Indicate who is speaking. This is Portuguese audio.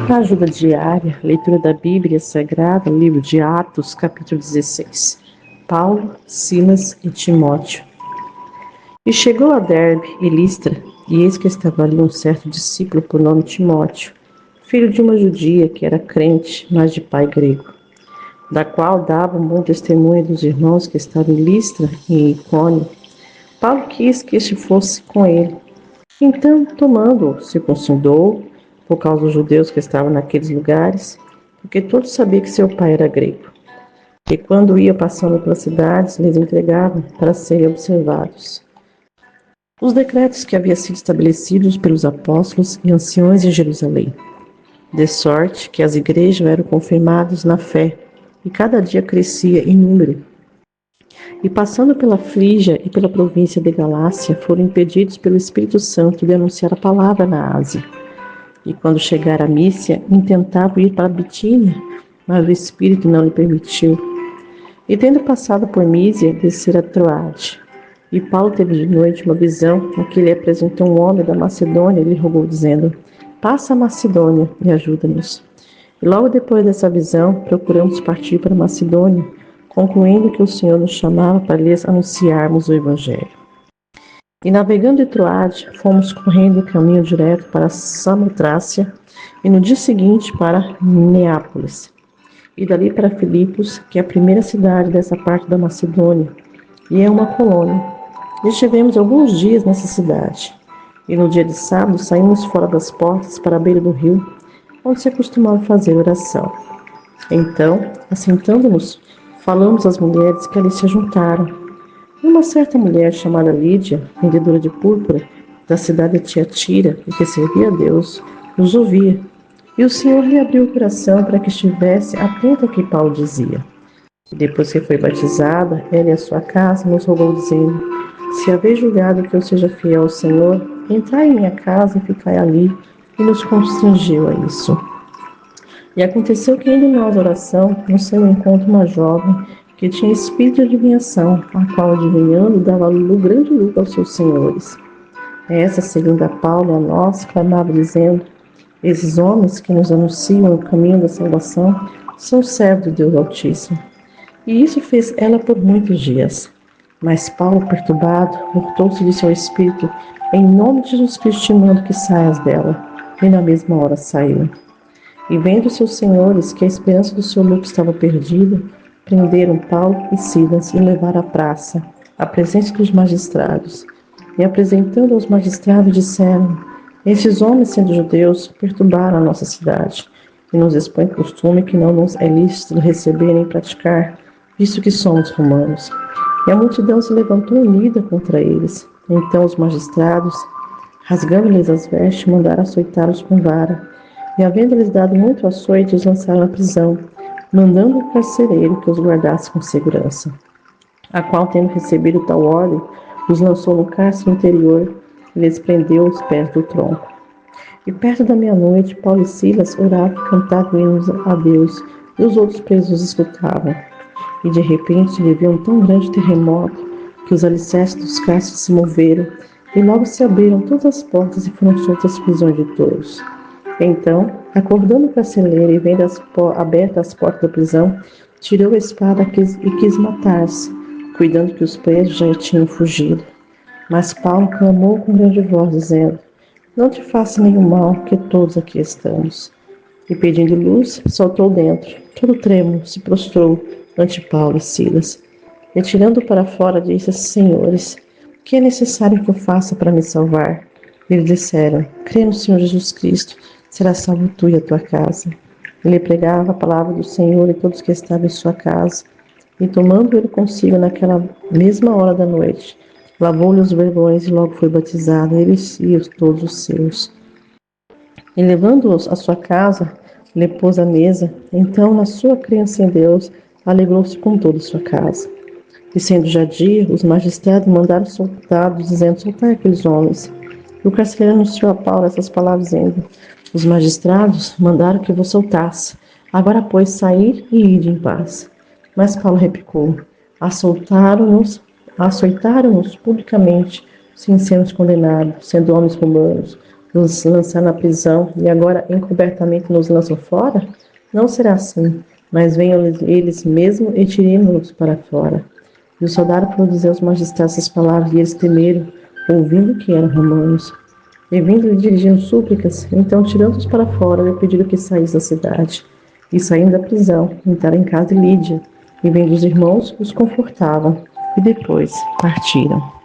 Speaker 1: Ajuda diária, leitura da Bíblia Sagrada, livro de Atos, capítulo 16. Paulo, Silas e Timóteo. E chegou a Derbe e Listra, e eis que estava ali um certo discípulo por nome Timóteo, filho de uma judia que era crente, mas de pai grego, da qual dava um bom testemunho dos irmãos que estavam em Listra e em Icônio. Paulo quis que este fosse com ele. Então, tomando-o, circuncidou, por causa dos judeus que estavam naqueles lugares, porque todos sabiam que seu pai era grego. E quando ia passando pelas cidades, lhes entregava para serem observados os decretos que haviam sido estabelecidos pelos apóstolos e anciões em Jerusalém, de sorte que as igrejas eram confirmadas na fé, e cada dia crescia em número. E passando pela Frígia e pela província de Galácia, foram impedidos pelo Espírito Santo de anunciar a palavra na Ásia. E quando chegaram a Mísia, intentavam ir para a Bitínia, mas o Espírito não lhe permitiu. E tendo passado por Mísia, desceram a Troade. E Paulo teve de noite uma visão, em que lhe apresentou um homem da Macedônia e lhe rogou, dizendo: passa a Macedônia e ajuda-nos. E logo depois dessa visão, procuramos partir para a Macedônia, concluindo que o Senhor nos chamava para lhes anunciarmos o Evangelho. E navegando de Troade, fomos correndo o caminho direto para Samotrácia, e no dia seguinte para Neápolis, e dali para Filipos, que é a primeira cidade dessa parte da Macedônia, e é uma colônia. E estivemos alguns dias nessa cidade. E no dia de sábado saímos fora das portas para a beira do rio, onde se costumava fazer oração. Então, assentando-nos, falamos às mulheres que ali se juntaram. E uma certa mulher chamada Lídia, vendedora de púrpura, da cidade de Tiatira, e que servia a Deus, nos ouvia. E o Senhor lhe abriu o coração para que estivesse atento ao que Paulo dizia. E depois que foi batizada, ela e a sua casa nos rogou, dizendo: se haveis julgado que eu seja fiel ao Senhor, entrai em minha casa e ficai ali, e nos constrangiu a isso. E aconteceu que, indo nós à oração, nos saiu ao encontro uma jovem que tinha espírito de adivinhação, a qual, adivinhando, dava grande lucro aos seus senhores. Essa, segundo a Paulo e a nós, clamava, dizendo: esses homens que nos anunciam o caminho da salvação são servos de Deus Altíssimo. E isso fez ela por muitos dias. Mas Paulo, perturbado, voltou-se de seu espírito, em nome de Jesus Cristo, te mando que saias dela. E na mesma hora saiu. E vendo seus senhores que a esperança do seu lucro estava perdida, prenderam Paulo e Silas e levaram à praça, à presença dos magistrados. E apresentando aos magistrados, disseram: esses homens, sendo judeus, perturbaram a nossa cidade, e nos expõem costume que não nos é lícito receber nem praticar, visto que somos romanos. E a multidão se levantou unida contra eles. Então os magistrados, rasgando-lhes as vestes, mandaram açoitá-los com vara. E havendo-lhes dado muito açoite, os lançaram na prisão, mandando o carcereiro que os guardasse com segurança. A qual, tendo recebido tal ordem, os lançou no cárcere interior e lhes prendeu os pés do tronco. E perto da meia-noite, Paulo e Silas oravam e cantavam hinos a Deus, e os outros presos escutavam. E de repente lhe veio um tão grande terremoto que os alicerces dos cárceres se moveram, e logo se abriram todas as portas e foram soltas as prisões de todos. Então, acordando o carcereiro e vendo abertas as portas da prisão, tirou a espada e quis matar-se, cuidando que os presos já tinham fugido. Mas Paulo clamou com grande voz, dizendo: não te faça nenhum mal, que todos aqui estamos. E pedindo luz, saltou dentro. Todo trêmulo se prostrou ante Paulo e Silas. E tirando para fora, disse: senhores, o que é necessário que eu faça para me salvar? E eles disseram: crê no Senhor Jesus Cristo, será salvo tu e a tua casa. Ele pregava a palavra do Senhor e todos que estavam em sua casa. E tomando ele consigo naquela mesma hora da noite, lavou-lhe os vergões e logo foi batizado, ele e todos os seus. E levando-os à sua casa, lhe pôs à mesa. Então, na sua crença em Deus, alegrou-se com toda a sua casa. E sendo já dia, os magistrados mandaram soldados, dizendo: soltai aqueles homens. E o carcereiro anunciou a Paulo essas palavras, dizendo: os magistrados mandaram que vos soltasse. Agora, pois, sair e ir em paz. Mas Paulo replicou: açoitaram-nos publicamente, sem sermos condenados, sendo homens romanos. nos lançar na prisão e agora encobertamente nos lançam fora? Não será assim, mas venham eles mesmos e tiremos-nos para fora. E o soldado produziu aos magistrados essas palavras e eles temeram, ouvindo que eram romanos. E vindo-lhe dirigindo súplicas, então tirando-os para fora, lhe pediram que saísse da cidade. E saindo da prisão, entraram em casa de Lídia, e vendo os irmãos, os confortavam, e depois partiram.